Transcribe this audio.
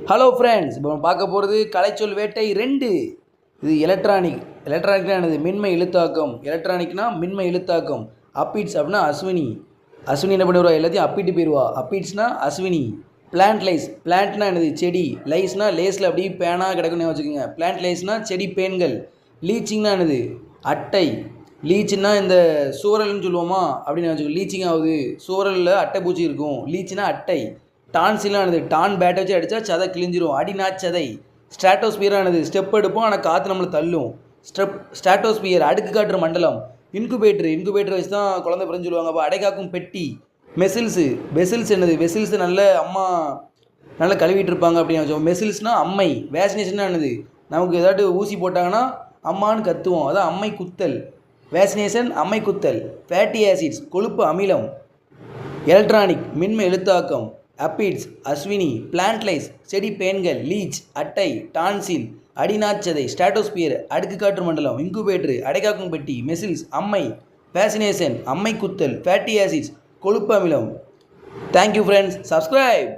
Hello friends, இப்போ நம்ம பார்க்க போகிறது கலைச்சொல் வேட்டை 2. இது எலக்ட்ரானிக்னா என்னது? மின்மை எழுத்தாக்கம். எலக்ட்ரானிக்னா மின்மை எழுத்தாக்கம். அப்பீட்ஸ் அப்படின்னா அஸ்வினி. அஸ்வினி என்ன பண்ணிடுவா? எல்லாத்தையும் அப்பிட்டு போயிடுவா. அப்பீட்ஸ்னா அஸ்வினி. Plant lice. பிளான்ட்னா என்னது? செடி. லைஸ்னா லேஸில் அப்படியே பேனாக கிடக்குன்னு வச்சுக்கோங்க. பிளான்ட் லைஸ்னா செடி பேன்கள். லீச்சிங்னா என்னது? அட்டை. லீச்சுன்னா இந்த சூரல்னு சொல்லுவோமா அப்படின்னு வச்சுக்கோங்க. லீச்சிங் ஆகுது, சூரலில் அட்டை பூச்சி இருக்கும். லீச்சுனா அட்டை. டான்சிலானது டான் பேட்டை வச்சு அடித்தா சதை கிழிஞ்சிரும். அடினா சதை. ஸ்ட்ராட்டோஸ்பியரானது ஸ்டெப் எடுப்போம், ஆனால் காற்று நம்மளை தள்ளும். ஸ்ட்ராட்டோஸ்பியர் அடுக்கு காற்று மண்டலம். இன்குபேட்டர் வச்சு தான் குழந்தை பிறந்து சொல்லுவாங்க. அப்போ அடைகாக்கும் பெட்டி. வெசில்ஸ் என்னது? வெசில்ஸ் அம்மா நல்லா கழுவிட்டு இருப்பாங்க அப்படின்னு வச்சோம். மெசில்ஸ்னால் அம்மை. வேக்சினேஷன்னா என்னது? நமக்கு ஏதாட்டு ஊசி போட்டாங்கன்னா அம்மான்னு கத்துவோம், அதான் அம்மை குத்தல். வேக்சினேஷன் அம்மை குத்தல். ஃபேட்டி ஆசிட்ஸ் கொழுப்பு அமிலம். எலக்ட்ரானிக் மின்மை எழுத்தாக்கம். அப்பீட்ஸ் அஸ்வினி. பிளான்ட் லைஸ் செடி பேன்கள். லீச் அட்டை. டான்சில் அடிநாச்சதை. ஸ்ட்ராட்டோஸ்பியர் அடுக்கு காற்று மண்டலம். இன்குபேட்டர் அடைகாக்கும் பெட்டி. மெசில்ஸ் அம்மை. ஃபேசினேஷன் அம்மை குத்தல். ஃபேட்டி ஆசிட்ஸ் கொழுப்பு அமிலம். Thank you friends, subscribe.